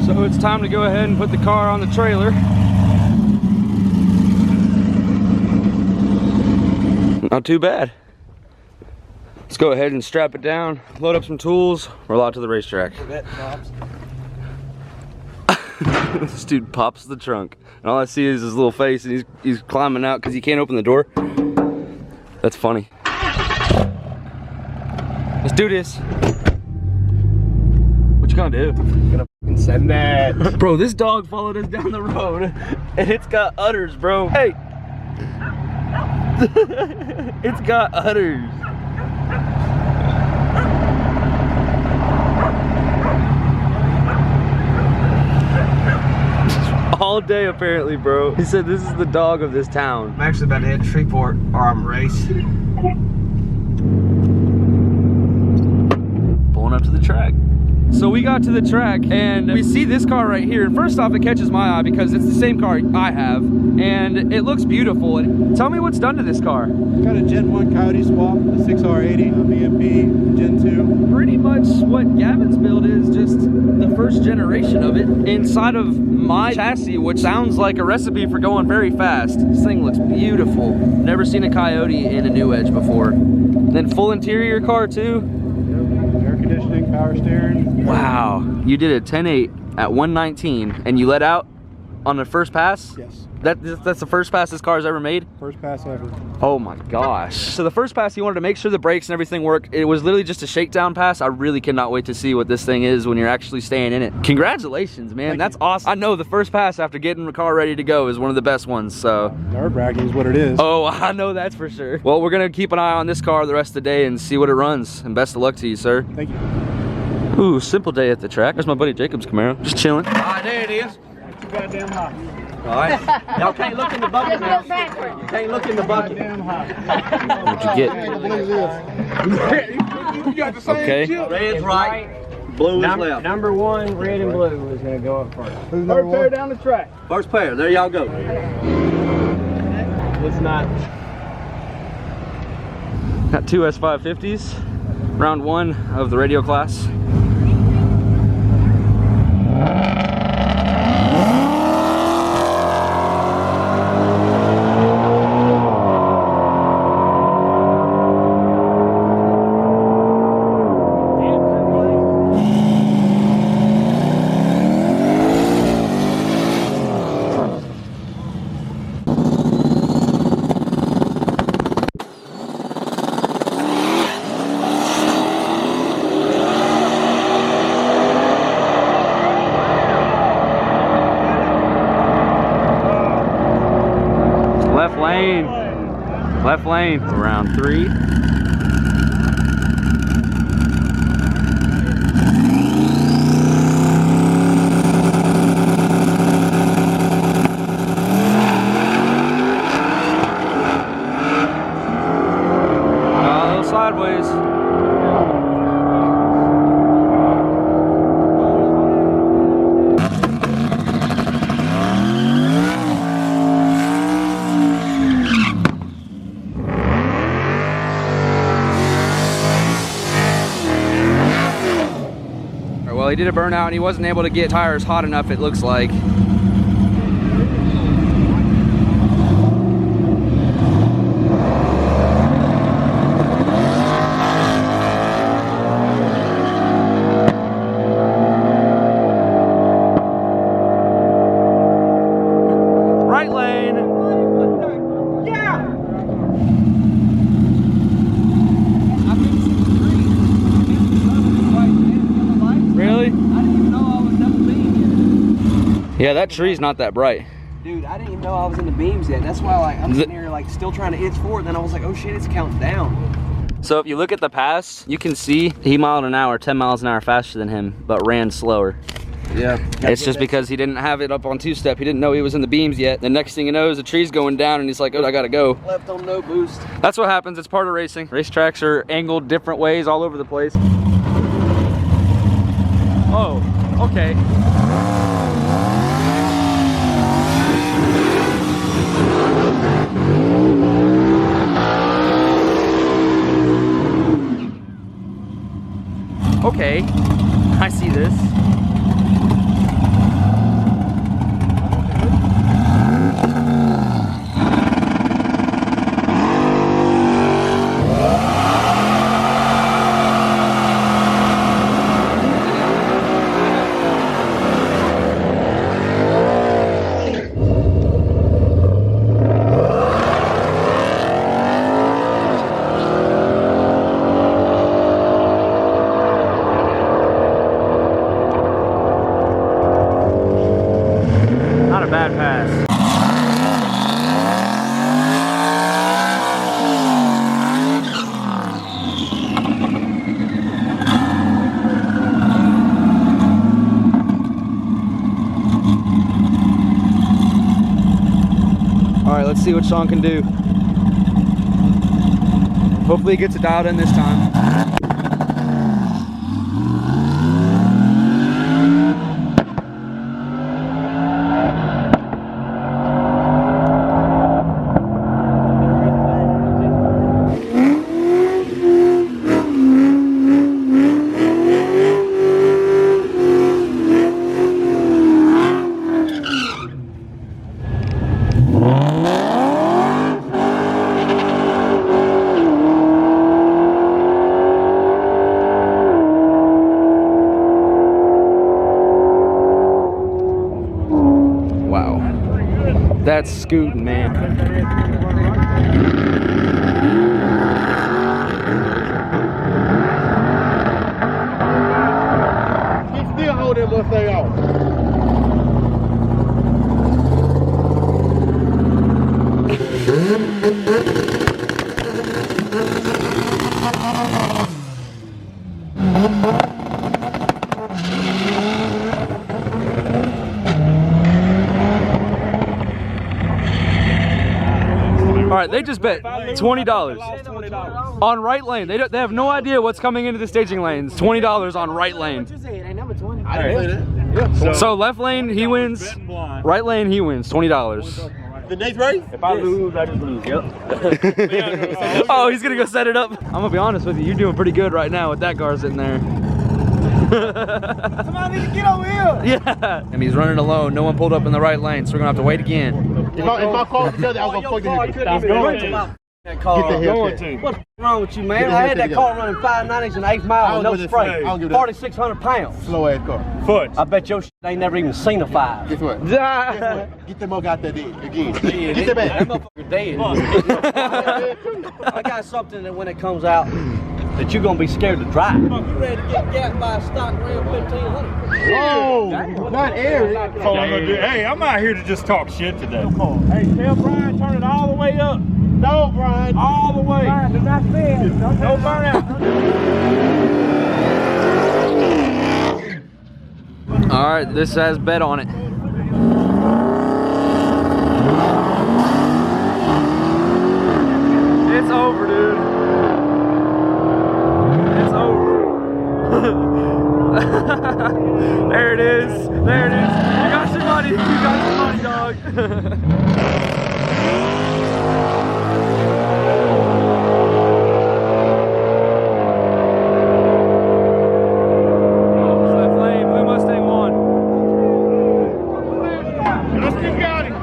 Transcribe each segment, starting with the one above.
So it's time to go ahead and put the car on the trailer. Not too bad. Let's go ahead and strap it down, load up some tools, roll out to the racetrack. This dude pops the trunk, and all I see is his little face, and he's climbing out because he can't open the door. That's funny. Let's do this. What you gonna do? I'm gonna fucking send that. Bro, this dog followed us down the road, and it's got udders, bro. Hey! It's got udders. All day apparently, bro. He said this is the dog of this town. I'm actually about to head to Shreveport Arm Race. Pulling up to the track. So we got to the track and we see this car right here. And first off, it catches my eye because it's the same car I have and it looks beautiful. And tell me what's done to this car. Got a Gen 1 Coyote swap, the 6R80, VMP, Gen 2. Pretty much what Gavin's build is, just the first generation of it inside of my chassis, which sounds like a recipe for going very fast. This thing looks beautiful. Never seen a Coyote in a New Edge before. Then full interior car too. Air conditioning, power steering. Wow, you did a 10.8 at 119 and you let out on the first pass? Yes. That's the first pass this car's ever made? First pass ever. Oh my gosh. So the first pass, he wanted to make sure the brakes and everything work. It was literally just a shakedown pass. I really cannot wait to see what this thing is when you're actually staying in it. Congratulations, man. That's awesome. I know the first pass after getting the car ready to go is one of the best ones, so. Nerve-wracking is what it is. Oh, I know that's for sure. Well, we're gonna keep an eye on this car the rest of the day and see what it runs. And best of luck to you, sir. Thank you. Ooh, simple day at the track. There's my buddy Jacob's Camaro, just chilling. There it is. Too goddamn high. All right. Y'all can't look in the bucket now. You can't look in the bucket. What'd you get? Okay. Red's right, blue is left. Number one, red and blue is going to go up first. First pair down the track. First pair, there y'all go. It's not. Got two S550s, round one of the radio class. Left lane, round three. A little sideways. Well, he did a burnout and he wasn't able to get tires hot enough, it looks like. Right lane. Yeah. Really? I didn't even know I was double beamed. Yeah, that tree's not that bright. Dude, I didn't even know I was in the beams yet. That's why, like, I'm sitting here, like, still trying to itch forward. Then I was like, oh shit, it's counting down. So if you look at the pass, you can see he miled an hour, 10 miles an hour faster than him, but ran slower. Yeah. It's just because he didn't have it up on two-step. He didn't know he was in the beams yet. The next thing you know is the tree's going down and he's like, oh, I gotta go. Left on no boost. That's what happens. It's part of racing. Racetracks are angled different ways all over the place. Oh, okay. Okay, I see this. let's see what Sean can do. Hopefully he gets it dialed in this time. That's scooting, man. He still hold that Mustang off. All right, they just bet $20 on right lane. They have no idea what's coming into the staging lanes. $20 on right lane. So left lane he wins, right lane he wins. $20. The next race? If I lose, I just lose. Yep. Oh, he's gonna go set it up. I'm gonna be honest with you. You're doing pretty good right now with that car sitting there. Somebody need to get over here. Yeah. And he's running alone. No one pulled up in the right lane, so we're gonna have to wait again. If my car was together, I was gonna fuck this. That car. Get the Hellcat. What's wrong with you, man? Get the I had that Hellcat car running 590s and 8 mile with no spray. I don't give a damn. 4,600 pounds. Slow ass car. Foot. I bet your shit ain't never even seen a 5. Guess what? Get them mug out there again. Get that back. That motherfucker dead. I got something that when it comes out that you're gonna be scared to drive. You ready to get gapped by a stock Ram 1500? Whoa! Not Eric. Hey, I'm out here to just talk shit today. Hey, tell Brian turn it all the way up. No, Brian. All the way. Brian, do not fail. No burnout. All right, this has bet on it. It's over, dude. It's over. There it is. There it is. You got your money. You got your money, dog. Left lane, Blue Mustang won.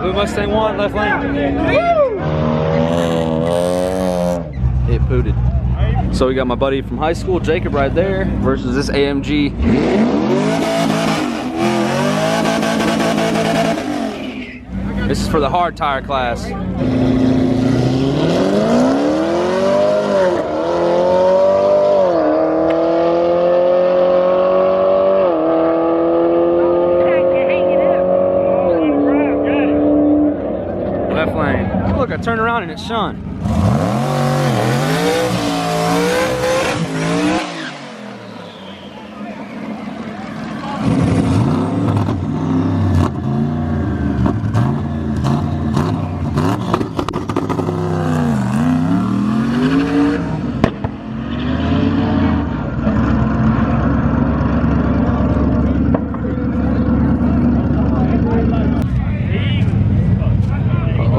Blue Mustang won, left lane. It pooted. So we got my buddy from high school, Jacob, right there, versus this AMG. This is for the hard tire class. Left lane. Look, I turned around and it's Sean.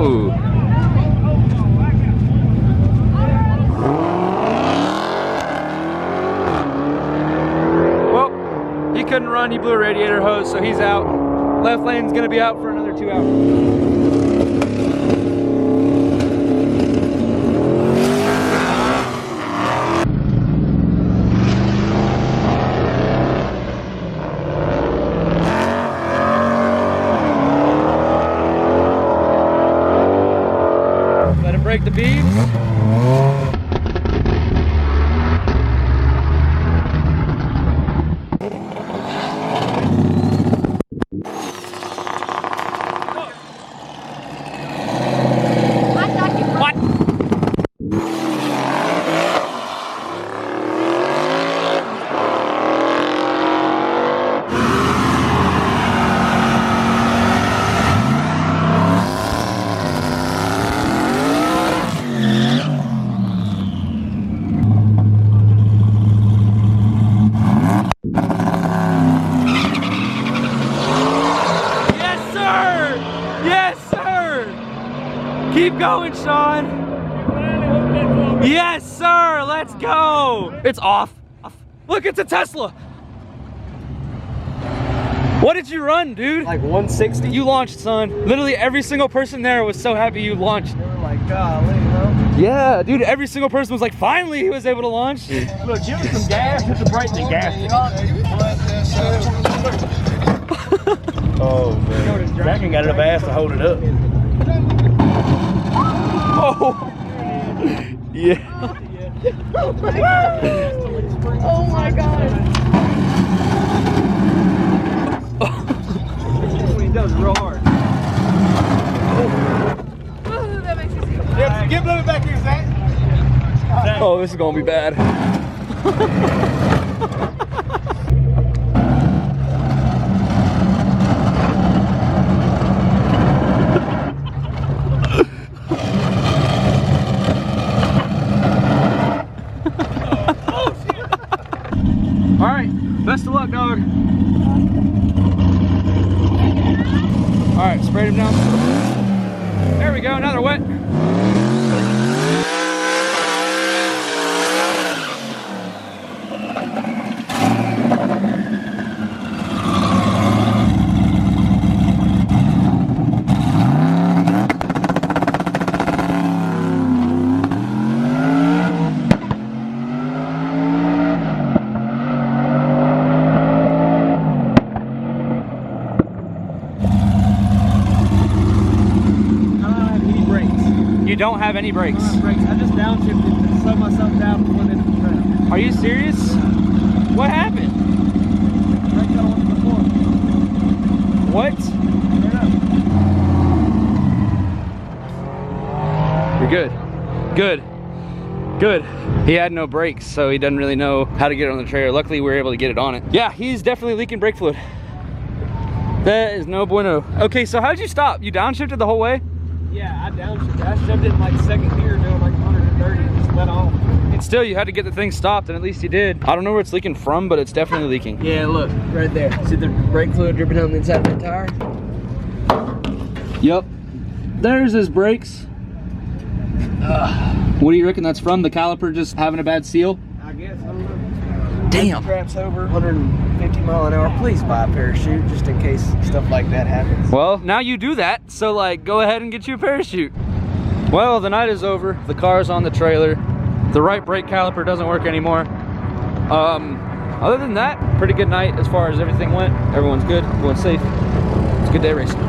Ooh. Well, he couldn't run, he blew a radiator hose, so he's out. Left lane's gonna be out for another 2 hours. Let him break the beams. What? Keep going, Sean. Yes, sir. Let's go. It's off. Look, it's a Tesla. What did you run, dude? Like 160. You launched, son. Literally every single person there was so happy you launched. They were like, golly, bro. Yeah, dude, every single person was like, finally he was able to launch. Look, give it some gas, hit the brakes and gas it. Oh, man. Jack ain't got enough ass to hold it up. Oh. Yeah. Oh my god. He does real hard. Ooh, that makes me sick. Yeah, get moving back here, Zach. Oh, this is gonna be bad. All right, best of luck, dog. All right, sprayed him down. There we go, another wet. You don't have any brakes. I just downshifted and slowed myself down before they hit the ground. Are you serious? What happened? Brake got on before. What? You're good. Good. Good. He had no brakes, so he doesn't really know how to get it on the trailer. Luckily, we were able to get it on it. Yeah, he's definitely leaking brake fluid. That is no bueno. Okay, so how'd you stop? You downshifted the whole way? Yeah, I downshifted. I shoved it in like second gear doing like 130 and just let off. And still, you had to get the thing stopped, and at least you did. I don't know where it's leaking from, but it's definitely leaking. Yeah, look, right there. See the brake fluid dripping down the inside of the tire? Yep. There's his brakes. What do you reckon that's from? The caliper just having a bad seal? I guess, I don't know. Damn. Craps over 150 mile an hour. Please buy a parachute just in case stuff like that happens. Well, now you do that, so like go ahead and get you a parachute. Well, the night is over. The car's on the trailer. The right brake caliper doesn't work anymore. Other than that, pretty good night as far as everything went. Everyone's good, everyone's safe. It's a good day racing.